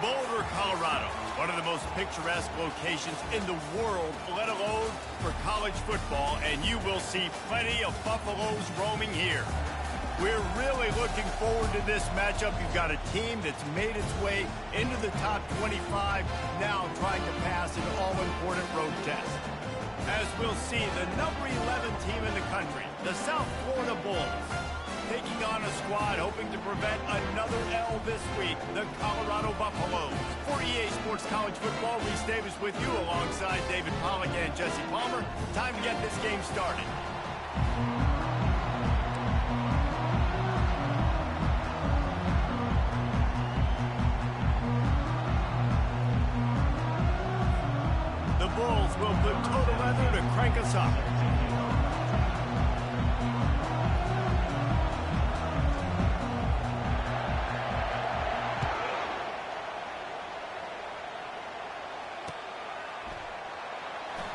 Boulder, Colorado, one of the most picturesque locations in the world, let alone for college football, and you will see plenty of Buffaloes roaming here. We're really looking forward to this matchup. You've got a team that's made its way into the top 25, now trying to pass an all-important road test. As we'll see, the number 11 team in the country, the South Florida Bulls, taking on a squad hoping to prevent another L this week, the Colorado Buffaloes. For EA Sports College Football, Reese Davis with you alongside David Pollack and Jesse Palmer. Time to get this game started. The Bulls will put total leather to crank us up.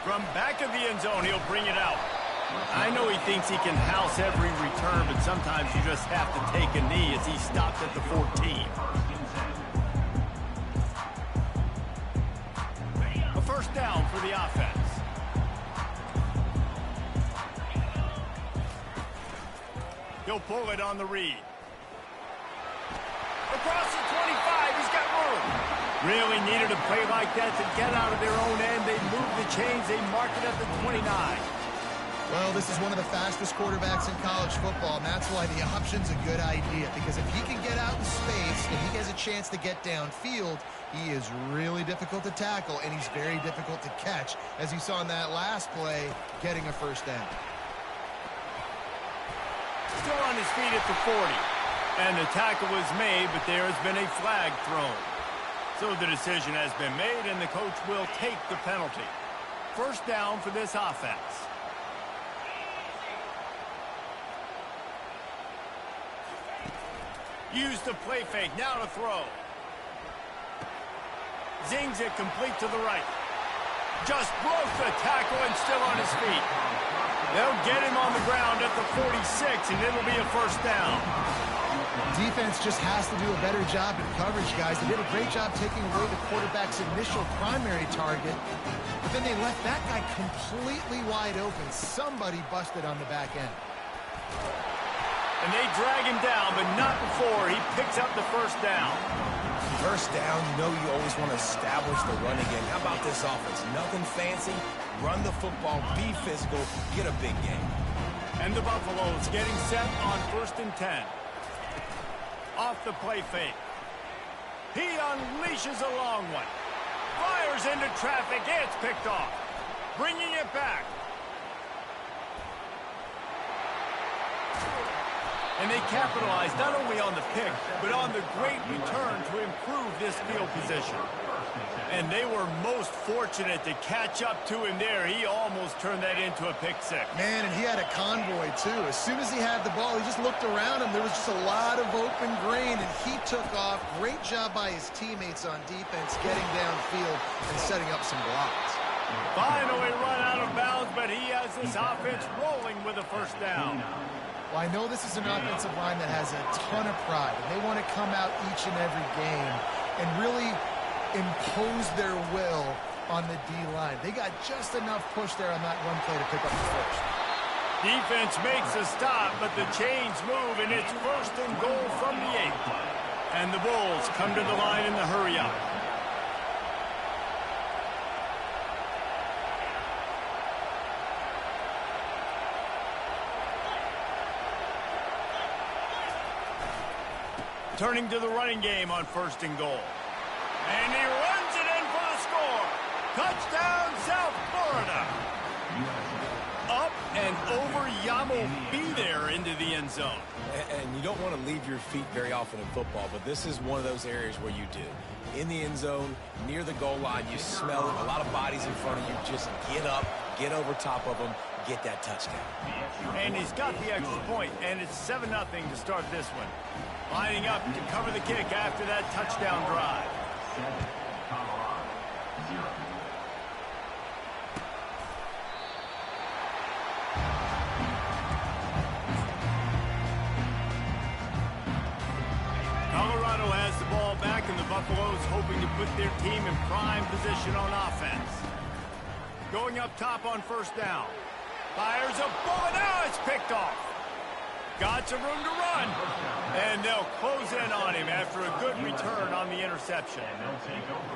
From back of the end zone, he'll bring it out. I know he thinks he can house every return, but sometimes you just have to take a knee as he stopped at the 14. A first down for the offense. He'll pull it on the read. Across the 25, he's got room. Really needed a play like that to get out of their own end. They move the chains. They mark it at the 29. Well, this is one of the fastest quarterbacks in college football, and that's why the option's a good idea, because if he can get out in space and he has a chance to get downfield, he is really difficult to tackle, and he's very difficult to catch, as you saw in that last play, getting a first down. Still on his feet at the 40. And the tackle was made, but there has been a flag thrown. So the decision has been made, and the coach will take the penalty. First down for this offense. Use the play fake, now to throw. Zings it complete to the right. Just broke the tackle and still on his feet. They'll get him on the ground at the 46, and it'll be a first down. Defense just has to do a better job in coverage, guys. They did a great job taking away the quarterback's initial primary target, but then they left that guy completely wide open. Somebody busted on the back end. And they drag him down, but not before he picks up the first down. First down, you know you always want to establish the running game. How about this offense? Nothing fancy. Run the football, be physical, get a big game. And the Buffaloes getting set on 1st and 10. Off the play fake. He unleashes a long one. Fires into traffic. It's picked off. Bringing it back. And they capitalized not only on the pick, but on the great return to improve this field position. And they were most fortunate to catch up to him there. He almost turned that into a pick six. Man, and he had a convoy, too. As soon as he had the ball, he just looked around him. There was just a lot of open grain, and he took off. Great job by his teammates on defense, getting downfield and setting up some blocks. Finally run out of bounds, but he has this offense rolling with a first down. Well, I know this is an offensive line that has a ton of pride, and they want to come out each and every game and really impose their will on the D-line. They got just enough push there on that one play to pick up the first. Defense makes a stop, but the chains move, and it's 1st and goal from the 8. And the Bulls come to the line in the hurry-up. Turning to the running game on 1st and goal. And he runs it in for the score. Touchdown, South Florida. Up and over, Yamo be there into the end zone. And you don't want to leave your feet very often in football, but this is one of those areas where you do. In the end zone, near the goal line, you smell it. A lot of bodies in front of you. Just get up, get over top of them, get that touchdown. And he's got the extra point, and it's 7-0 to start this one. Lining up to cover the kick after that touchdown drive. Colorado still has the ball back, and the Buffaloes hoping to put their team in prime position on offense. Going up top on first down. Fires a bullet. Now it's picked off. Got some room to run. And they'll close in on him after a good return on the interception.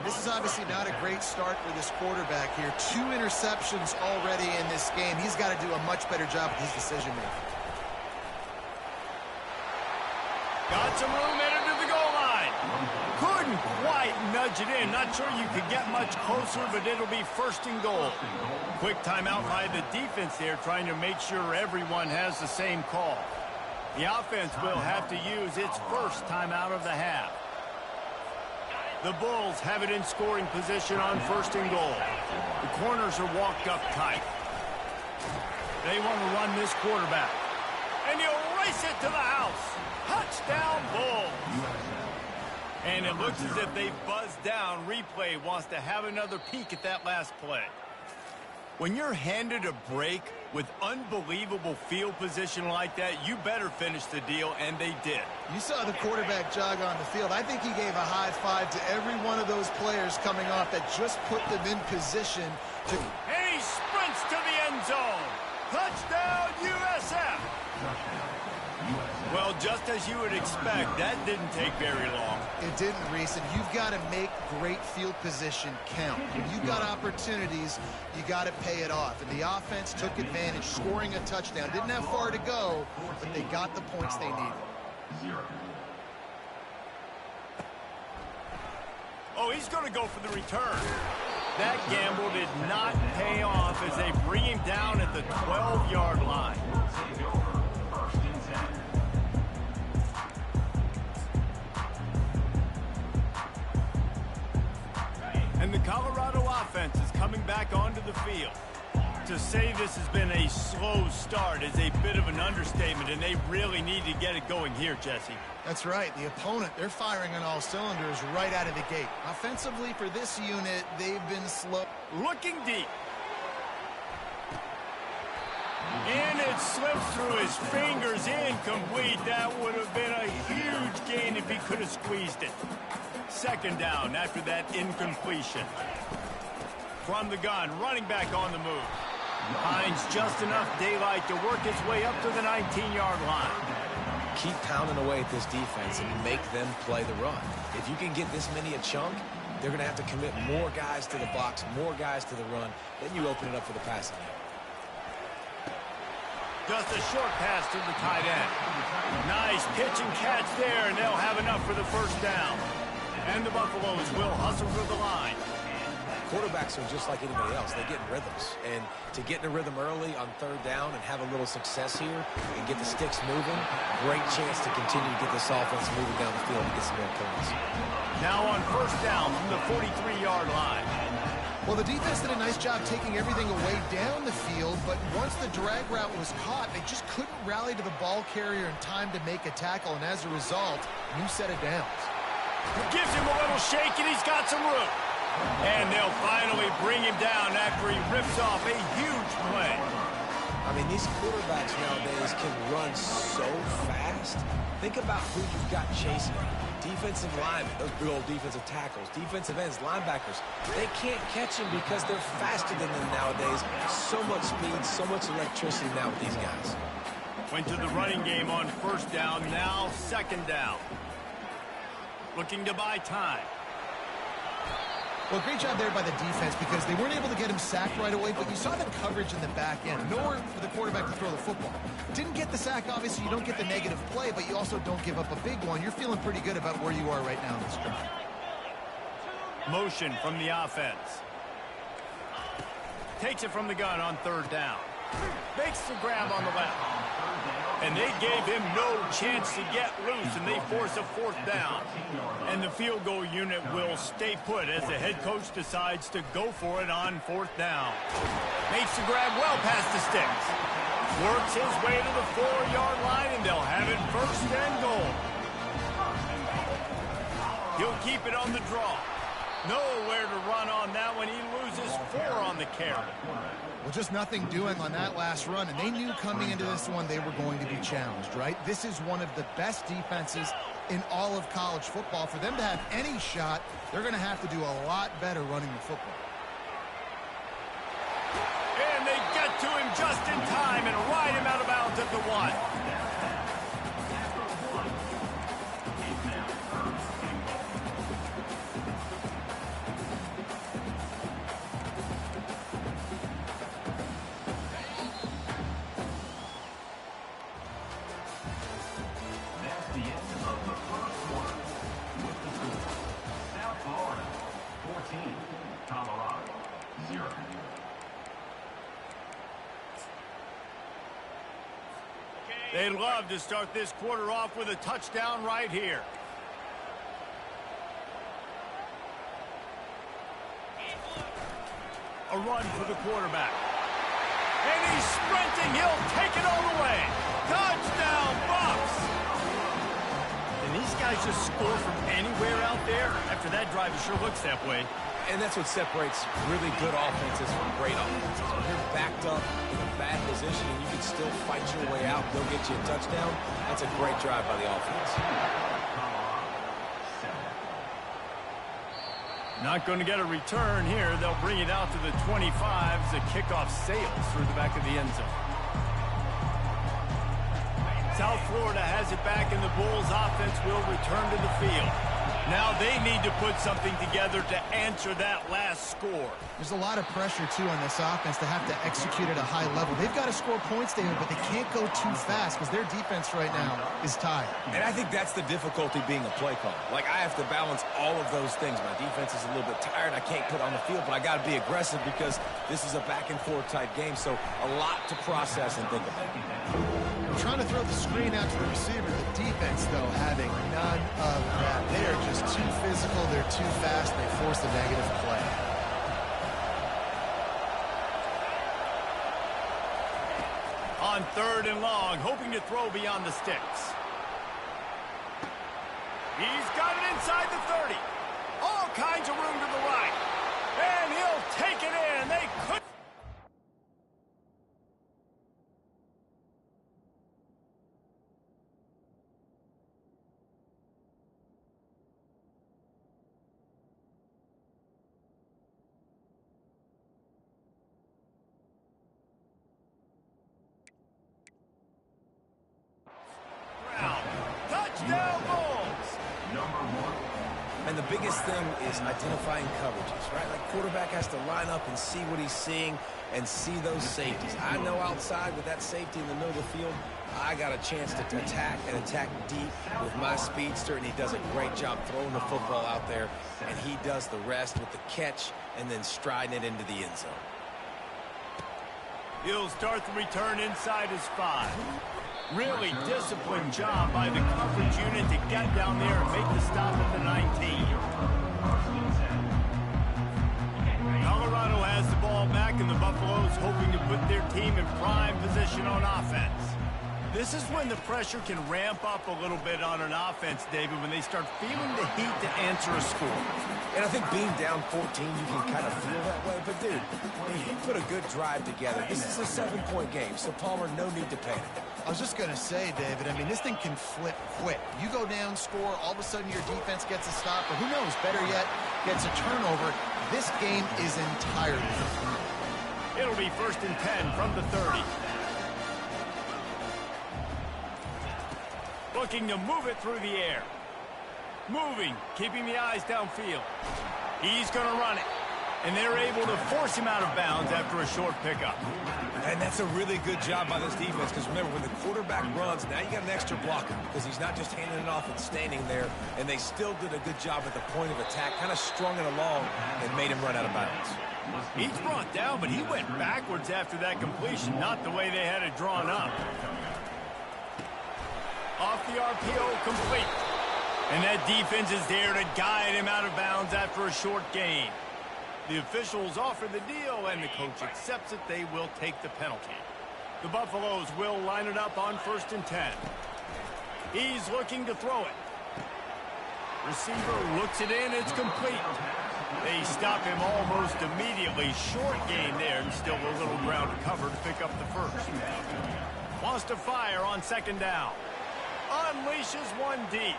This is obviously not a great start for this quarterback here. 2 interceptions already in this game. He's got to do a much better job with his decision-making. Got some room, headed to the goal line. Couldn't quite nudge it in. Not sure you could get much closer, but it'll be first and goal. Quick timeout by the defense there, trying to make sure everyone has the same call. The offense will have to use its first timeout of the half. The Bulls have it in scoring position on first and goal. The corners are walked up tight. They want to run this quarterback. And he'll race it to the house. Touchdown, Bulls. And it looks as if they buzzed down. Replay wants to have another peek at that last play. When you're handed a break with unbelievable field position like that, you better finish the deal, and they did. You saw the quarterback jog on the field. I think he gave a high five to every one of those players coming off that just put them in position to... And he sprints to the end zone. Touchdown, USF. Well, just as you would expect, that didn't take very long. It didn't, Reese, and you've got to make great field position count. When you've got opportunities, you got to pay it off. And the offense took advantage, scoring a touchdown. Didn't have far to go, but they got the points they needed. Oh, he's going to go for the return. That gamble did not pay off as they bring him down at the 12-yard line. And the Colorado offense is coming back onto the field. To say this has been a slow start is a bit of an understatement, and they really need to get it going here, Jesse. That's right. The opponent, they're firing on all cylinders right out of the gate. Offensively, for this unit, they've been slow. Looking deep. And it slips through his fingers, incomplete. That would have been a huge gain if he could have squeezed it. Second down after that incompletion. From the gun, running back on the move. Finds just enough daylight to work its way up to the 19-yard line. Keep pounding away at this defense and make them play the run. If you can get this many a chunk, they're going to have to commit more guys to the box, more guys to the run. Then you open it up for the passing game. Just a short pass to the tight end. Nice pitch and catch there, and they'll have enough for the first down. And the Buffaloes will hustle to the line. Quarterbacks are just like anybody else. They get in rhythms. And to get in a rhythm early on third down and have a little success here and get the sticks moving, great chance to continue to get this offense moving down the field and get some more points. Now on first down from the 43-yard line. Well, the defense did a nice job taking everything away down the field, but once the drag route was caught, they just couldn't rally to the ball carrier in time to make a tackle, and as a result, new set of downs. Gives him a little shake, and he's got some room. And they'll finally bring him down after he rips off a huge play. I mean, these quarterbacks nowadays can run so fast. Think about who you've got chasing. Defensive linemen, those big old defensive tackles, defensive ends, linebackers. They can't catch him because they're faster than them nowadays. So much speed, so much electricity now with these guys. Went to the running game on first down, now second down. Looking to buy time. Well, great job there by the defense because they weren't able to get him sacked right away, but you saw the coverage in the back end. Nowhere for the quarterback to throw the football. Didn't get the sack, obviously. You don't get the negative play, but you also don't give up a big one. You're feeling pretty good about where you are right now in this drive. Motion from the offense. Takes it from the gun on third down. Makes the grab on the left. And they gave him no chance to get loose, and they force a fourth down. And the field goal unit will stay put as the head coach decides to go for it on fourth down. Makes the grab well past the sticks. Works his way to the 4-yard line, and they'll have it first and goal. He'll keep it on the draw. Nowhere to run on that one. He loses 4 on the carry. Well, just nothing doing on that last run, and they knew coming into this one they were going to be challenged, right? This is one of the best defenses in all of college football. For them to have any shot, they're going to have to do a lot better running the football. And they get to him just in time and ride him out of bounds at the 1. They'd love to start this quarter off with a touchdown right here. A run for the quarterback. And he's sprinting. He'll take it all the way. Touchdown, Bucks! And these guys just score from anywhere out there. After that drive, it sure looks that way. And that's what separates really good offenses from great offenses. When you're backed up in a bad position and you can still fight your way out and go get you a touchdown, that's a great drive by the offense. Not going to get a return here. They'll bring it out to the 25 as the kickoff sails through the back of the end zone. South Florida has it back, and the Bulls offense will return to the field. Now they need to put something together to answer that last score. There's a lot of pressure, too, on this offense to have to execute at a high level. They've got to score points, David, but they can't go too fast because their defense right now is tired. And I think that's the difficulty being a play caller. Like, I have to balance all of those things. My defense is a little bit tired. I can't put on the field, but I got to be aggressive because this is a back-and-forth type game, so a lot to process and think about. Trying to throw the screen out to the receiver. The defense, though, having none of that. They are just too physical. They're too fast. They force the negative play. On 3rd and long, hoping to throw beyond the sticks. He's got it inside the 30. All kinds of room to the right. And he'll take it in. They could. Touchdown, Bulls! And the biggest thing is identifying coverages, right? Like, quarterback has to line up and see what he's seeing and see those safeties. I know outside with that safety in the middle of the field, I got a chance to attack and attack deep with my speedster, and he does a great job throwing the football out there, and he does the rest with the catch and then striding it into the end zone. He'll start the return inside his 5. Really disciplined job by the coverage unit to get down there and make the stop at the 19. Colorado has the ball back, and the Buffaloes hoping to put their team in prime position on offense. This is when the pressure can ramp up a little bit on an offense, David, when they start feeling the heat to answer a score. And I think being down 14, you can kind of feel that way. But, dude, he put a good drive together. This is a 7-point game, so Palmer, no need to panic. I was just going to say, David, I mean, this thing can flip quick. You go down, score, all of a sudden your defense gets a stop, or who knows, better yet, gets a turnover. This game is entirely different. It'll be 1st and 10 from the 30. Looking to move it through the air. Moving, keeping the eyes downfield. He's going to run it. And they're able to force him out of bounds after a short pickup. And that's a really good job by this defense, because remember, when the quarterback runs, now you got an extra blocker, because he's not just handing it off and standing there, and they still did a good job at the point of attack, kind of strung it along and made him run out of bounds. He's brought down, but he went backwards after that completion, not the way they had it drawn up. Off the RPO, complete. And that defense is there to guide him out of bounds after a short gain. The officials offer the deal, and the coach accepts it. They will take the penalty. The Buffaloes will line it up on 1st and 10. He's looking to throw it. Receiver looks it in. It's complete. They stop him almost immediately. Short gain there, and still a little ground to cover to pick up the first. Wants to fire on second down. Unleashes one deep.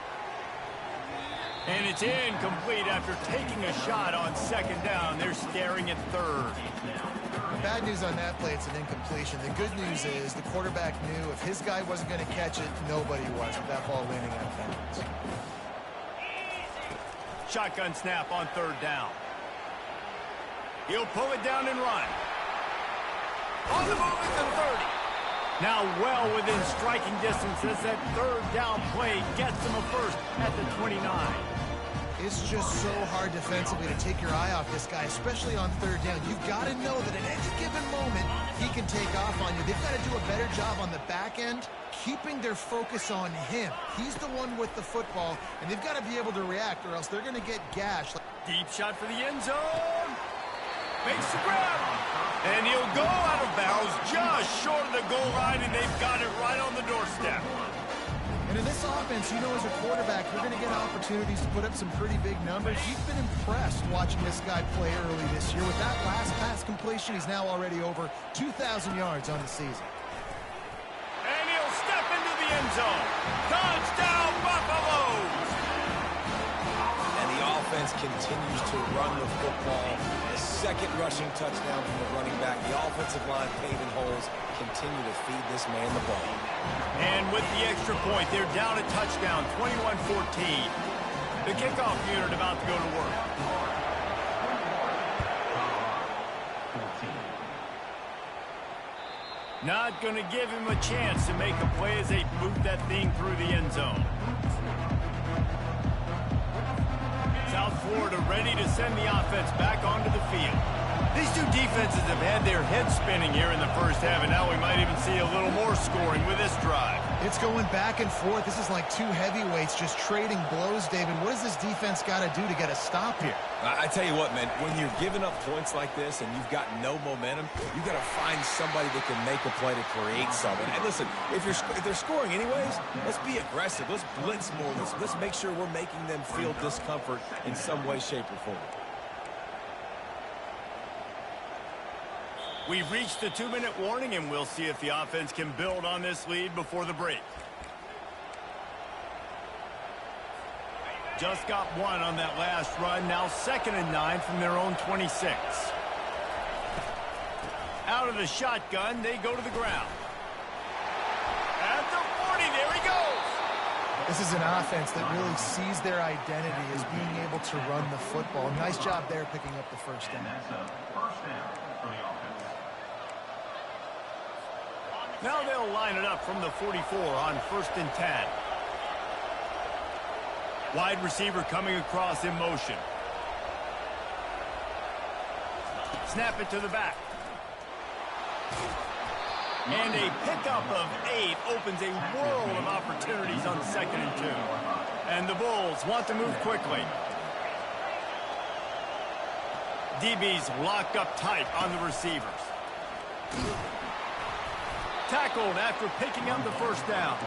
And it's incomplete after taking a shot on second down. They're staring at third. The bad news on that play, it's an incompletion. The good news is the quarterback knew if his guy wasn't going to catch it, nobody was with that ball landing out of bounds. Shotgun snap on third down. He'll pull it down and run. On the move at the 30. Now well within striking distance as that third down play gets him a first at the 29. It's just so hard defensively to take your eye off this guy, especially on third down. You've got to know that at any given moment, he can take off on you. They've got to do a better job on the back end, keeping their focus on him. He's the one with the football, and they've got to be able to react, or else they're going to get gashed. Deep shot for the end zone. Makes the grab. And he'll go out of bounds just short of the goal line, and they've got it right on the doorstep. And in this offense, you know, as a quarterback, you're going to get opportunities to put up some pretty big numbers. You've been impressed watching this guy play early this year. With that last pass completion, he's now already over 2,000 yards on the season. And he'll step into the end zone. Touchdown, Buffaloes! And the offense continues to run the football. The second rushing touchdown from the running back. The offensive line paving holes. Continue to feed this man the ball. And with the extra point, they're down a touchdown, 21-14. The kickoff unit about to go to work. Not going to give him a chance to make a play as they boot that thing through the end zone. South Florida ready to send the offense back onto the field. These two defenses have had their heads spinning here in the first half, and now we might even see a little more scoring with this drive. It's going back and forth. This is like two heavyweights just trading blows, David. What does this defense got to do to get a stop here? I tell you what, man, when you're giving up points like this and you've got no momentum, you got to find somebody that can make a play to create something. And listen, if they're scoring anyways, let's be aggressive. Let's blitz more. Let's make sure we're making them feel discomfort in some way, shape, or form. We've reached the 2-minute warning, and we'll see if the offense can build on this lead before the break. Just got one on that last run. Now 2nd and 9 from their own 26. Out of the shotgun, they go to the ground. At the 40, there he goes. This is an offense that really sees their identity as being able to run the football. Nice job there picking up the first down. Now they'll line it up from the 44 on 1st and 10. Wide receiver coming across in motion. Snap it to the back. And a pickup of 8 opens a world of opportunities on 2nd and 2. And the Bulls want to move quickly. DB's locked up tight on the receivers. Tackled after picking up the first down.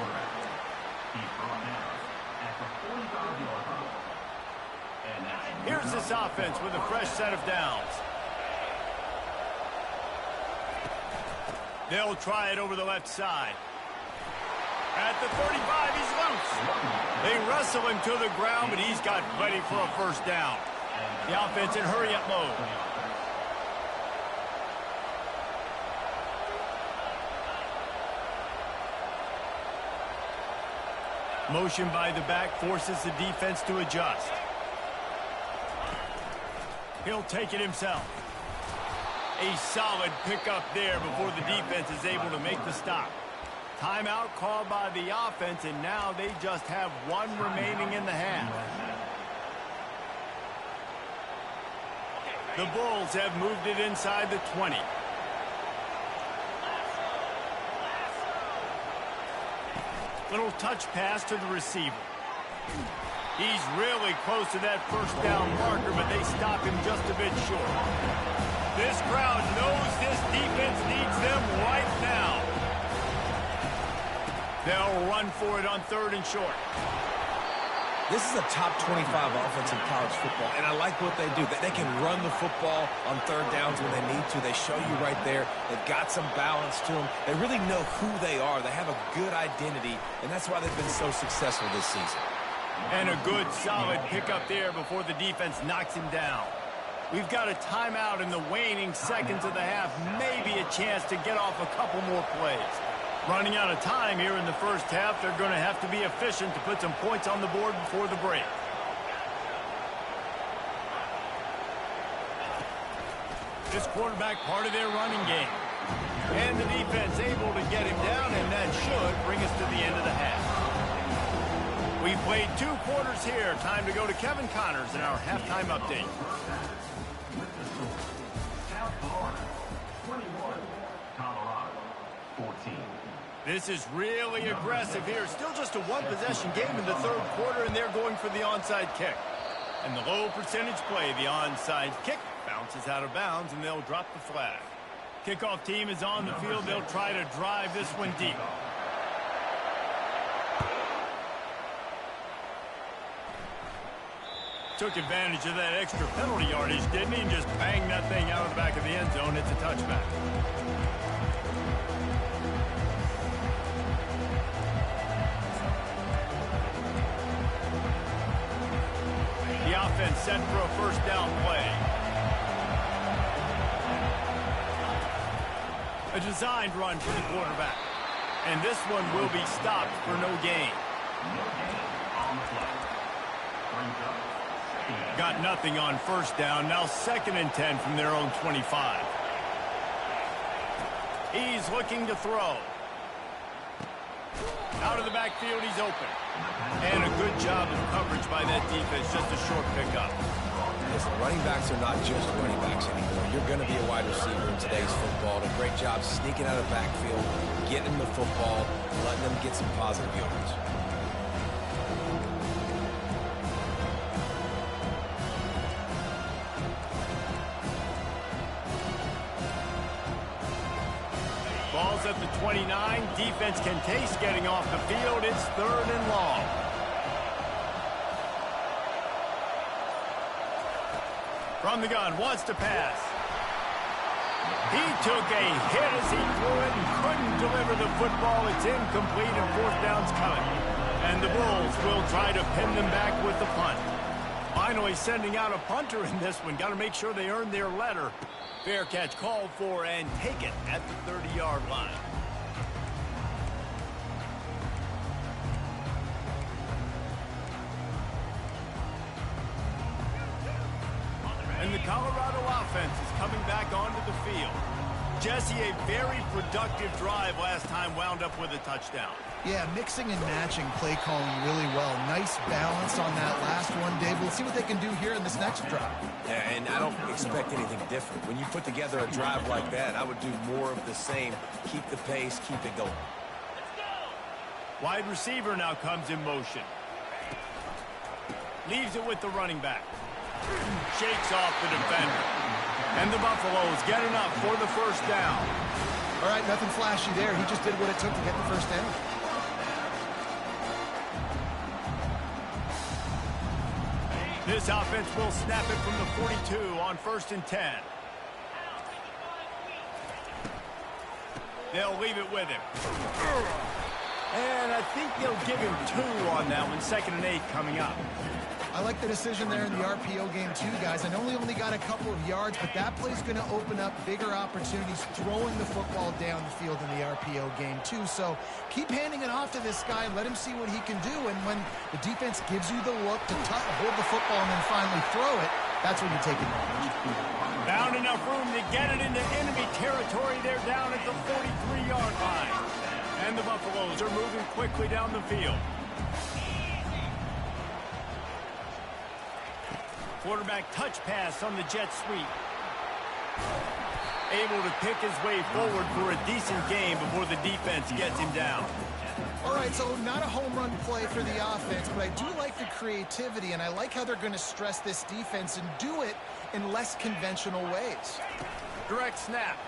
Here's this offense with a fresh set of downs. They'll try it over the left side. At the 35, he's loose. They wrestle him to the ground, but he's got plenty for a first down. The offense in hurry-up mode. Motion by the back forces the defense to adjust. He'll take it himself. A solid pickup there before the defense is able to make the stop. Timeout called by the offense, and now they just have one remaining in the half. The Bulls have moved it inside the 20. Little touch pass to the receiver. He's really close to that first down marker, but they stop him just a bit short. This crowd knows this defense needs them right now. They'll run for it on 3rd and short. This is a top 25 offense in college football, and I like what they do. They can run the football on third downs when they need to. They show you right there. They've got some balance to them. They really know who they are. They have a good identity, and that's why they've been so successful this season. And a good, solid pickup there before the defense knocks him down. We've got a timeout in the waning seconds of the half. Maybe a chance to get off a couple more plays. Running out of time here in the first half. They're going to have to be efficient to put some points on the board before the break. This quarterback part of their running game. And the defense able to get him down, and that should bring us to the end of the half. We've played 2 quarters here. Time to go to Kevin Connors in our halftime update. This is really aggressive here. Still just a one-possession game in the third quarter, and they're going for the onside kick. And the low percentage play, the onside kick, bounces out of bounds, and they'll drop the flag. Kickoff team is on the field. They'll try to drive this one deep. Took advantage of that extra penalty yardage, didn't he? And just banged that thing out of the back of the end zone. It's a touchback. The offense set for a first down play. A designed run for the quarterback. And this one will be stopped for no gain. Got nothing on first down. Now 2nd and 10 from their own 25. He's looking to throw. Out of the backfield, he's open. And a good job of coverage by that defense. Just a short pickup. Listen, running backs are not just running backs anymore. You're going to be a wide receiver in today's football. A great job sneaking out of the backfield, getting them the football, letting them get some positive yards. Ball's at the 29. Defense can taste getting off the field. It's 3rd and long. From the gun, wants to pass. He took a hit as he threw it and couldn't deliver the football. It's incomplete and 4th down's coming. And the Bulls will try to pin them back with the punt. Finally sending out a punter in this one. Got to make sure they earn their letter. Fair catch called for and taken at the 30-yard line. And the Colorado offense is coming back onto the field. Jesse, a very productive drive last time, wound up with a touchdown. Yeah, mixing and matching play calling really well. Nice balance on that last one, Dave. We'll see what they can do here in this next drive. Yeah, and I don't expect anything different. When you put together a drive like that, I would do more of the same. Keep the pace, keep it going. Wide receiver now comes in motion. Leaves it with the running back. Shakes off the defender. And the Buffaloes get enough for the first down. All right, nothing flashy there. He just did what it took to get the first down. This offense will snap it from the 42 on 1st and 10. They'll leave it with him. And I think they'll give him 2 on that one. 2nd and 8 coming up. I like the decision there in the RPO game too, guys. I know he only got a couple of yards, but that play's going to open up bigger opportunities throwing the football down the field in the RPO game too. So keep handing it off to this guy. Let him see what he can do. And when the defense gives you the look to hold the football and then finally throw it, that's when you take advantage. Found enough room to get it into enemy territory. They're down at the 43-yard line. And the Buffaloes are moving quickly down the field. Quarterback touch pass on the jet sweep. Able to pick his way forward for a decent game before the defense gets him down. All right, so not a home run play for the offense, but I do like the creativity, and I like how they're going to stress this defense and do it in less conventional ways. Direct snap.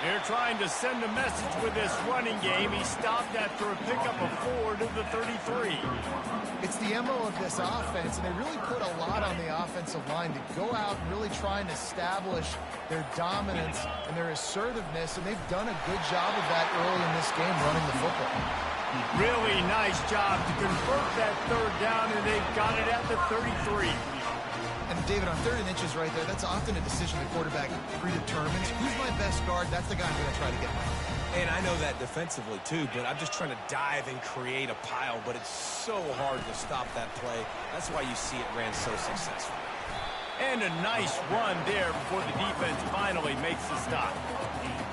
They're trying to send a message with this running game. He stopped after a pickup of 4 to the 33. it's the MO of this offense, and they really put a lot on the offensive line to go out and really try and establish their dominance and their assertiveness, and they've done a good job of that early in this game running the football. Really nice job to convert that third down, and they've got it at the 33. And David, on 3rd and inches right there, that's often a decision the quarterback predetermines. Who's my best guard? That's the guy I'm going to try to get by. And I know that defensively, too, but I'm just trying to dive and create a pile, but it's so hard to stop that play. That's why you see it ran so successful. And a nice run there before the defense finally makes the stop.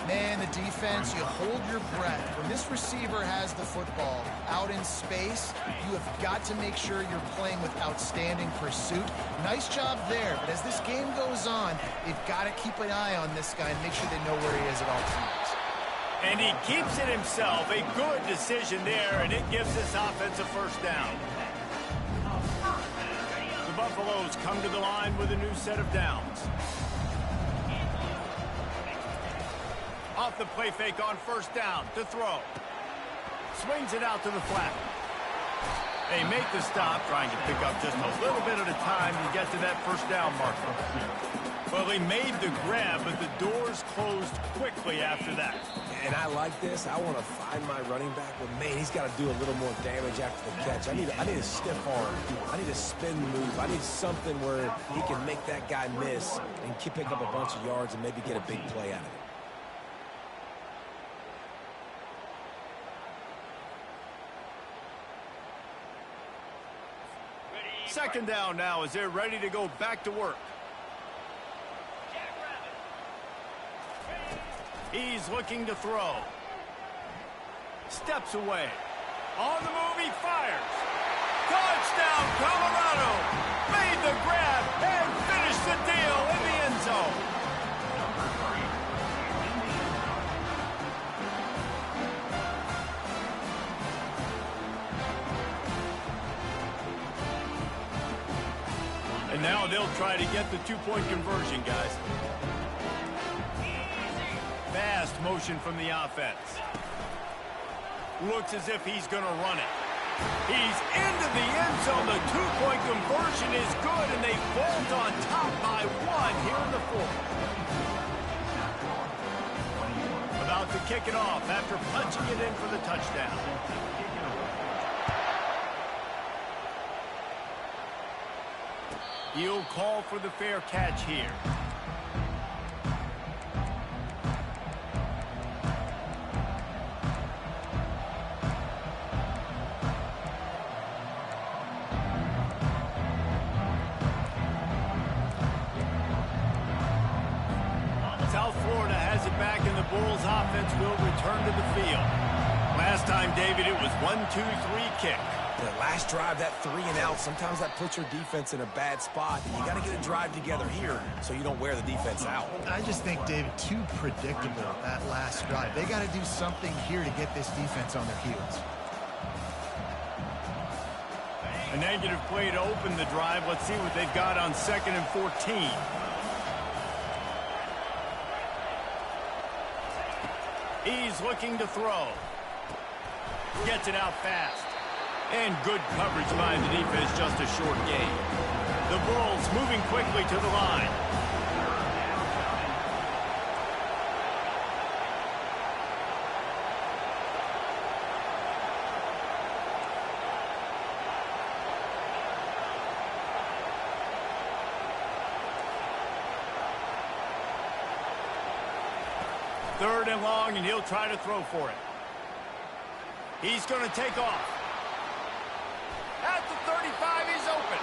Man, the defense, you hold your breath. When this receiver has the football out in space, you have got to make sure you're playing with outstanding pursuit. Nice job there, but as this game goes on, they've got to keep an eye on this guy and make sure they know where he is at all times. And he keeps it himself. A good decision there, and it gives this offense a first down. The Buffaloes come to the line with a new set of downs. Off the play fake on first down to throw. Swings it out to the flat. They make the stop, trying to pick up just a little bit at a time to get to that first down marker. Well, he made the grab, but the doors closed quickly after that. And I like this. I want to find my running back, but, man, he's got to do a little more damage after the catch. I need a stiff arm. I need a spin move. I need something where he can make that guy miss and pick up a bunch of yards and maybe get a big play out of it. Second down now as they're ready to go back to work. He's looking to throw. Steps away. On the move, he fires. Touchdown, Colorado! Made the grab and finished the deal in the end zone. And now they'll try to get the two-point conversion, guys. Fast motion from the offense. Looks as if he's going to run it. He's into the end zone. The two-point conversion is good, and they vault on top by one here in the fourth. About to kick it off after punching it in for the touchdown. He'll call for the fair catch here. South Florida has it back, and the Bulls offense will return to the field. Last time, David, it was 1-2-3 kick. The last drive, that 3 and out, sometimes that puts your defense in a bad spot. You got to get a drive together here so you don't wear the defense out. I just think, David, too predictable, that last drive. They got to do something here to get this defense on their heels. A negative play to open the drive. Let's see what they've got on 2nd and 14. He's looking to throw. Gets it out fast. And good coverage by the defense, just a short gain. The Bulls moving quickly to the line. Third and long, and he'll try to throw for it. He's going to take off. At the 35, he's open.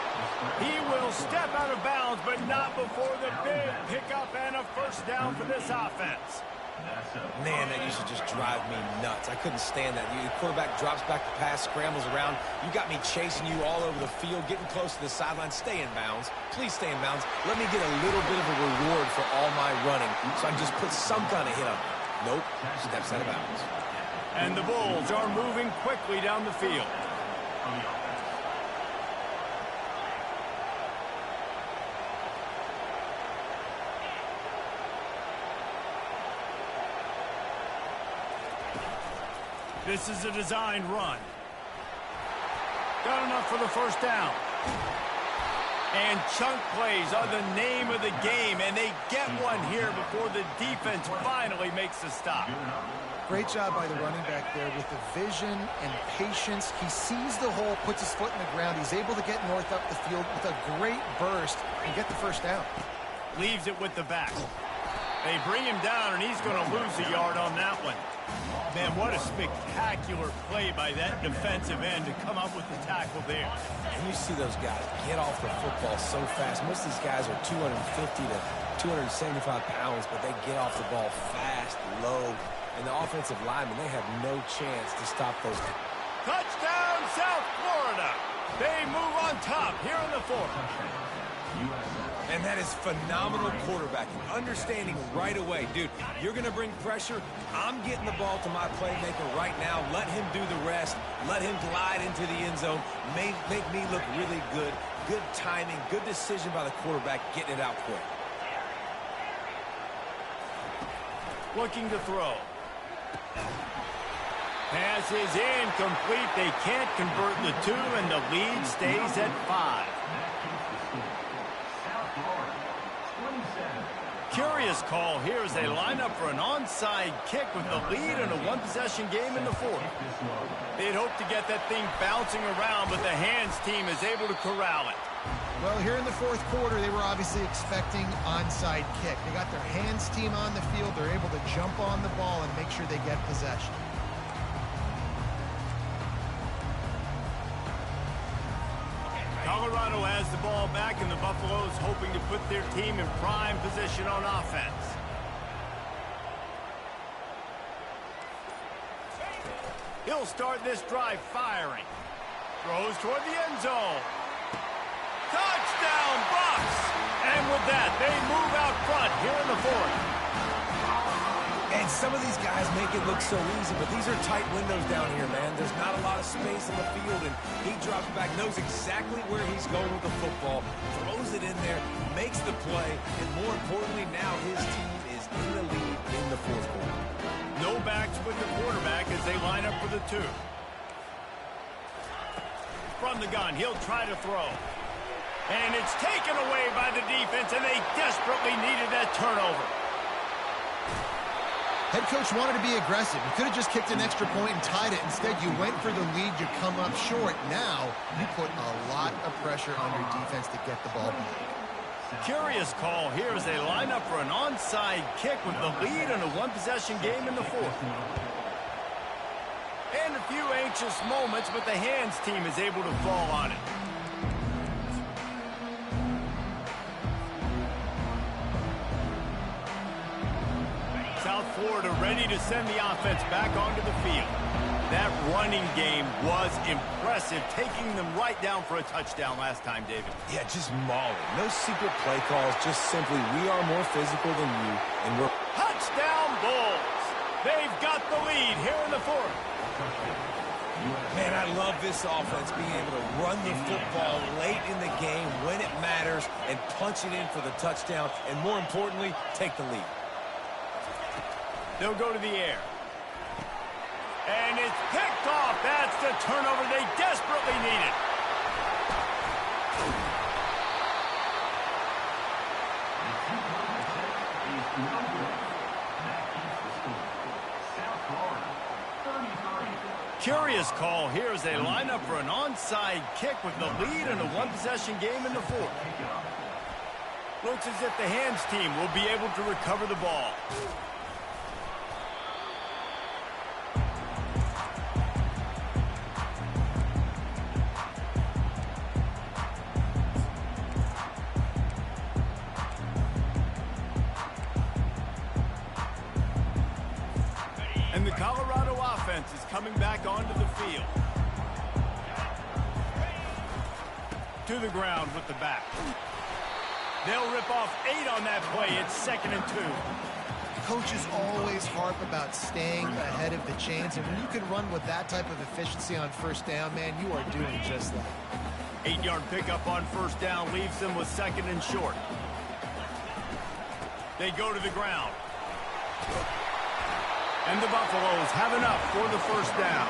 He will step out of bounds, but not before the big pickup and a first down for this offense. Man, that used to just drive me nuts. I couldn't stand that. The quarterback drops back the pass, scrambles around. You got me chasing you all over the field, getting close to the sideline. Stay in bounds. Please stay in bounds. Let me get a little bit of a reward for all my running so I can just put some kind of hit on it. Nope, steps out of bounds. And the Bulls are moving quickly down the field. This is a designed run. Got enough for the first down. And chunk plays are the name of the game, and they get one here before the defense finally makes the stop. Great job by the running back there with the vision and patience. He sees the hole, puts his foot in the ground. He's able to get north up the field with a great burst and get the first down. Leaves it with the back. They bring him down, and he's going to lose a yard on that one. Man, what a spectacular play by that defensive end to come up with the tackle there. And you see those guys get off the football so fast. Most of these guys are 250 to 275 pounds, but they get off the ball fast, low. And the offensive linemen, they have no chance to stop those. Touchdown, South Florida. They move on top here in the fourth. And that is phenomenal quarterbacking. Understanding right away, dude, you're going to bring pressure. I'm getting the ball to my playmaker right now. Let him do the rest. Let him glide into the end zone. Make me look really good. Good timing, good decision by the quarterback, getting it out quick. Looking to throw. Pass is incomplete. They can't convert the two, and the lead stays at 5. Curious call here as they line up for an onside kick with the lead in a one-possession game in the fourth. They'd hope to get that thing bouncing around, but the hands team is able to corral it. Well, here in the fourth quarter, they were obviously expecting onside kick. They got their hands team on the field. They're able to jump on the ball and make sure they get possession. Colorado has the ball back, and the Buffaloes hoping to put their team in prime position on offense. He'll start this drive firing. Throws toward the end zone. Touchdown, Bucs! And with that, they move out front here in the fourth. And some of these guys make it look so easy, but these are tight windows down here, man. There's not a lot of space on the field, and he drops back, knows exactly where he's going with the football, throws it in there, makes the play, and more importantly, now his team is in the lead in the fourth quarter. No backs with the quarterback as they line up for the two. From the gun, he'll try to throw. And it's taken away by the defense, and they desperately needed that turnover. Head coach wanted to be aggressive. You could have just kicked an extra point and tied it. Instead, you went for the lead. You come up short. Now, you put a lot of pressure on your defense to get the ball back. Curious call here as they line up for an onside kick with the lead in a one-possession game in the fourth. And a few anxious moments, but the hands team is able to fall on it. South Florida ready to send the offense back onto the field. That running game was impressive, taking them right down for a touchdown last time, David. Yeah, just mauling. No secret play calls, just simply we are more physical than you, and we're... Touchdown Bulls! They've got the lead here in the fourth. Man, I love this offense being able to run the football late in the game when it matters and punch it in for the touchdown, and more importantly, take the lead. They'll go to the air. And it's picked off. That's the turnover they desperately needed. Curious call here as they line up for an onside kick with the lead in a one-possession game in the fourth. Looks as if the hands team will be able to recover the ball. And the Colorado offense is coming back onto the field. To the ground with the back. They'll rip off 8 on that play. It's 2nd and 2. Coaches always harp about staying ahead of the chains, and when you can run with that type of efficiency on first down, man, you are doing just that. 8-yard pickup on first down leaves them with 2nd and short. They go to the ground. And the Buffaloes have enough for the first down.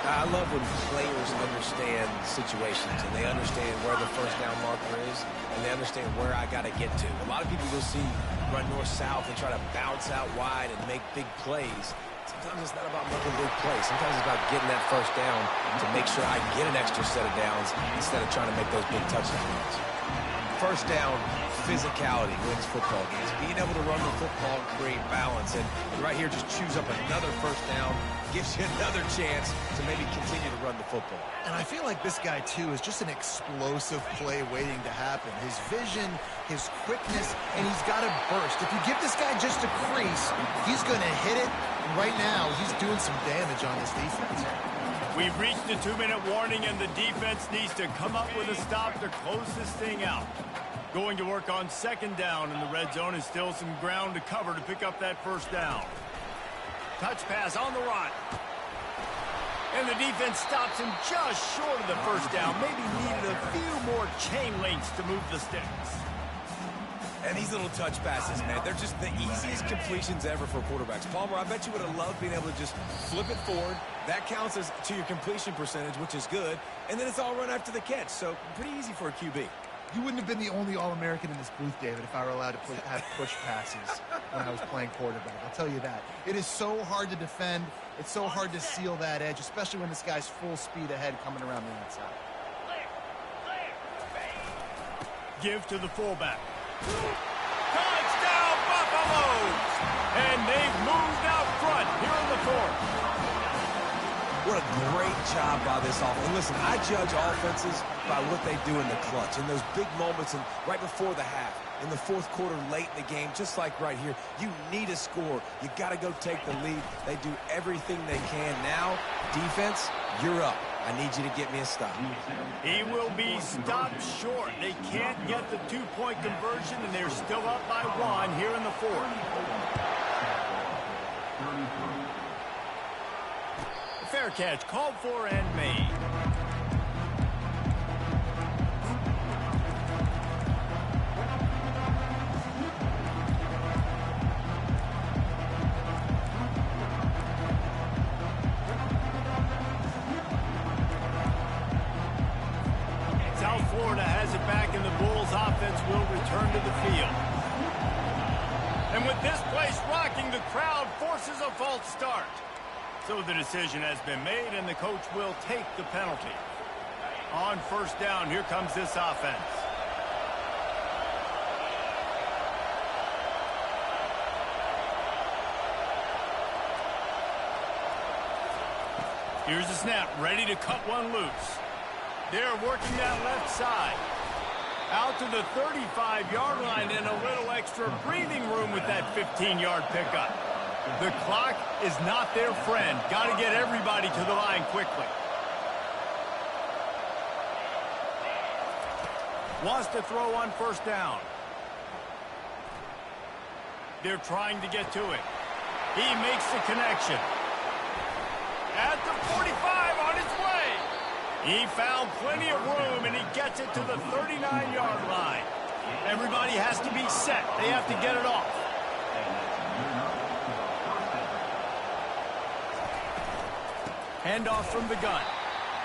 I love when players understand situations and they understand where the first down marker is and they understand where I got to get to. A lot of people you'll see run north-south and try to bounce out wide and make big plays. Sometimes it's not about making big plays. Sometimes it's about getting that first down to make sure I get an extra set of downs instead of trying to make those big touchdowns. First down, physicality wins football games. Being able to run the football and create balance. And right here, just choose up another first down, gives you another chance to maybe continue to run the football. And I feel like this guy, too, is just an explosive play waiting to happen. His vision, his quickness, and he's got to burst. If you give this guy just a crease, he's going to hit it. And right now, he's doing some damage on this defense. We've reached the 2-minute warning, and the defense needs to come up with a stop to close this thing out. Going to work on second down in the red zone, and still some ground to cover to pick up that first down. Touch pass on the run. And the defense stops him just short of the first down. Maybe needed a few more chain links to move the sticks. And these little touch passes, man, they're just the easiest completions ever for quarterbacks. Palmer, I bet you would have loved being able to just flip it forward. That counts as to your completion percentage, which is good. And then it's all run after the catch. So pretty easy for a QB. You wouldn't have been the only All-American in this booth, David, if I were allowed to have push passes when I was playing quarterback. I'll tell you that. It is so hard to defend. It's so hard to seal that edge, especially when this guy's full speed ahead coming around the outside. Give to the fullback. Touchdown, Buffaloes! And they've moved out front here in the fourth. What a great job by this offense. And listen, I judge offenses by what they do in the clutch, in those big moments and right before the half, in the fourth quarter, late in the game, just like right here. You need a score. You got to go take the lead. They do everything they can. Now, defense, you're up. I need you to get me a stop. He will be stopped short. They can't get the two-point conversion, and they're still up by one here in the fourth. Fair catch called for and made. South Florida has it back, and the Bulls offense will return to the field. And with this place rocking, the crowd forces a false start. So the decision has been made, and the coach will take the penalty. On first down, here comes this offense. Here's the snap, ready to cut one loose. They're working that left side. Out to the 35-yard line, and a little extra breathing room with that 15-yard pickup. The clock is not their friend. Got to get everybody to the line quickly. Wants to throw on first down. They're trying to get to it. He makes the connection. At the 45 on his way. He found plenty of room, and he gets it to the 39-yard line. Everybody has to be set. They have to get it off. Handoff from the gun.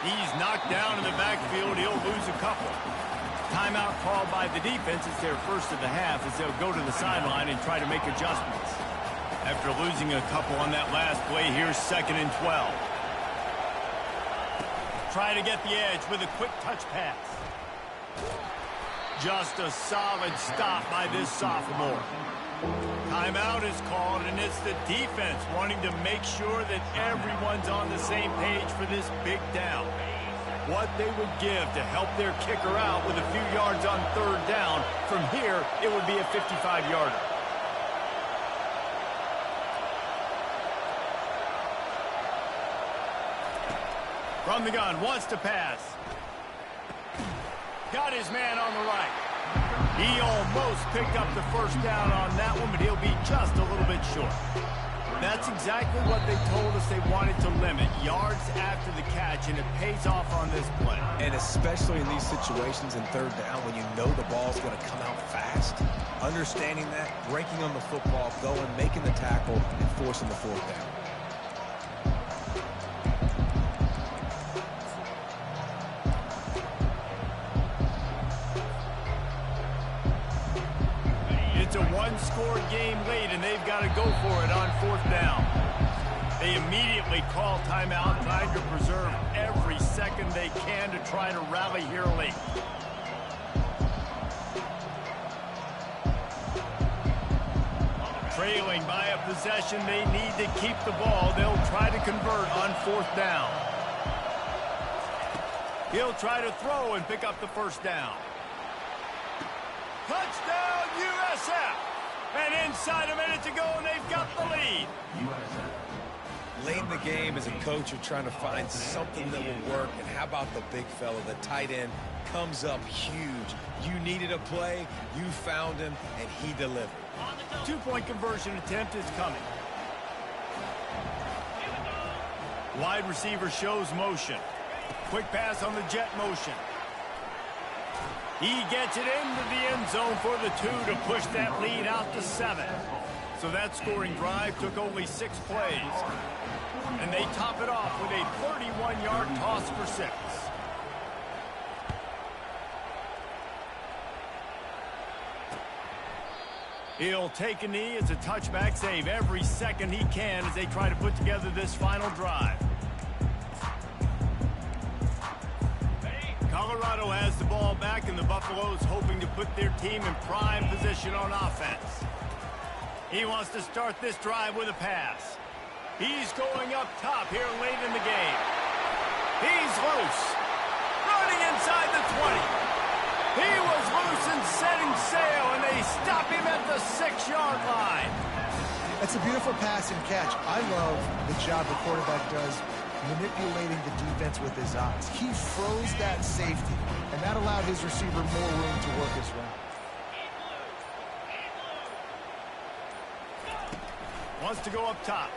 He's knocked down in the backfield. He'll lose a couple. Timeout called by the defense. It's their first of the half as they'll go to the sideline and try to make adjustments. After losing a couple on that last play, here's 2nd and 12. Try to get the edge with a quick touch pass. Just a solid stop by this sophomore. Timeout is called, and it's the defense wanting to make sure that everyone's on the same page for this big down. What they would give to help their kicker out with a few yards on third down. From here, it would be a 55-yarder. From the gun, wants to pass. Got his man on the right. He almost picked up the first down on that one, but he'll be just a little bit short. That's exactly what they told us they wanted to limit. Yards after the catch, and it pays off on this play. And especially in these situations in third down when you know the ball's going to come out fast, understanding that, breaking on the football, going, making the tackle, and forcing the fourth down. It's a one-score game late, and they've got to go for it on 4th down. They immediately call timeout, trying to preserve every second they can to try to rally here late. Trailing by a possession, they need to keep the ball. They'll try to convert on 4th down. He'll try to throw and pick up the 1st down. Touchdown, USF! And inside a minute to go, and they've got the lead. Late in the game, as a coach, you're trying to find something that will work. And how about the big fella, the tight end, comes up huge. You needed a play, you found him, and he delivered. 2-point conversion attempt is coming. Wide receiver shows motion. Quick pass on the jet motion. He gets it into the end zone for the 2 to push that lead out to 7. So that scoring drive took only 6 plays. And they top it off with a 31-yard toss for 6. He'll take a knee. It's a touchback save every second he can as they try to put together this final drive. Colorado has the ball back, and the Buffaloes hoping to put their team in prime position on offense. He wants to start this drive with a pass. He's going up top here late in the game. He's loose. Running inside the 20. He was loose and setting sail, and they stop him at the 6-yard line. That's a beautiful pass and catch. I love the job the quarterback does manipulating the defense with his eyes. He froze that safety, and that allowed his receiver more room to work his route. Wants to go up top.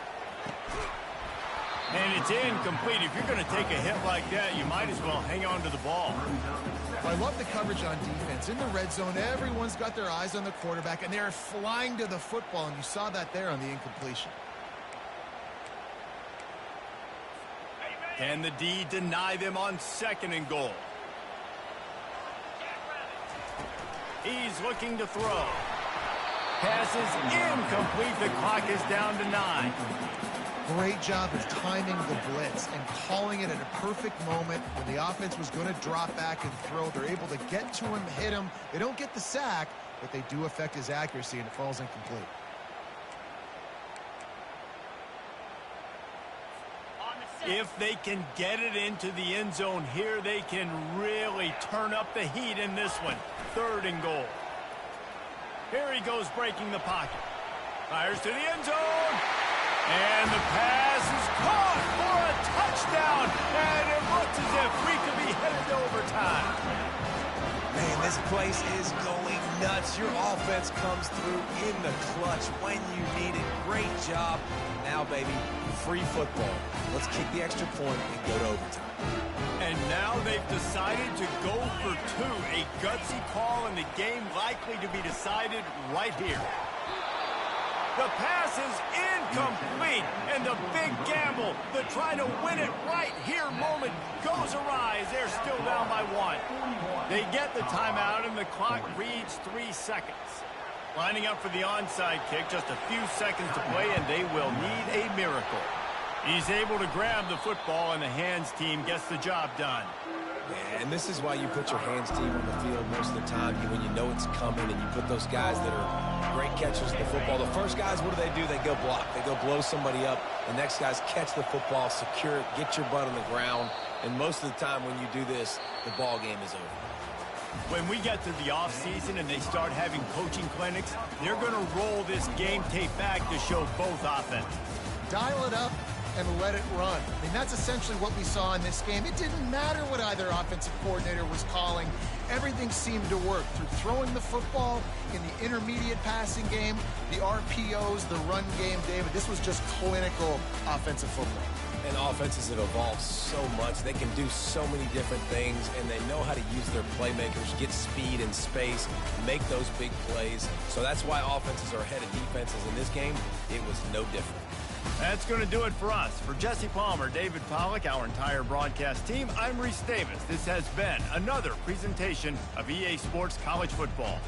And it's incomplete. If you're going to take a hit like that, you might as well hang on to the ball. I love the coverage on defense. In the red zone, everyone's got their eyes on the quarterback, and they're flying to the football, and you saw that there on the incompletion. Can the D deny them on 2nd and goal? He's looking to throw. Pass is incomplete. The clock is down to 9. Great job of timing the blitz and calling it at a perfect moment when the offense was going to drop back and throw. They're able to get to him, hit him. They don't get the sack, but they do affect his accuracy, and it falls incomplete. If they can get it into the end zone here, they can really turn up the heat in this one. 3rd and goal. Here he goes breaking the pocket. Fires to the end zone. And the pass is caught for a touchdown. And it looks as if we could be headed to overtime. Man, this place is going nuts. Your offense comes through in the clutch when you need it. Great job. Now, baby, free football. Let's kick the extra point and go to overtime. And now they've decided to go for 2. A gutsy call, and the game likely to be decided right here. The pass is incomplete, and the big gamble, the try to win it right here moment goes awry as they're still down by 1. They get the timeout, and the clock reads 3 seconds. Lining up for the onside kick, just a few seconds to play, and they will need a miracle. He's able to grab the football, and the hands team gets the job done. And this is why you put your hands team on the field most of the time when you know it's coming, and you put those guys that are great catchers of the football. The first guys, what do? They go block. They go blow somebody up. The next guys catch the football, secure it, get your butt on the ground. And most of the time when you do this, the ball game is over. When we get to the offseason and they start having coaching clinics, they're going to roll this game tape back to show both offenses. Dial it up and let it run. I mean, that's essentially what we saw in this game. It didn't matter what either offensive coordinator was calling. Everything seemed to work through throwing the football in the intermediate passing game, the RPOs, the run game, David. This was just clinical offensive football. And offenses have evolved so much. They can do so many different things, and they know how to use their playmakers, get speed and space, make those big plays. So that's why offenses are ahead of defenses. In this game, it was no different. That's going to do it for us. For Jesse Palmer, David Pollack, our entire broadcast team, I'm Reese Davis. This has been another presentation of EA Sports College Football.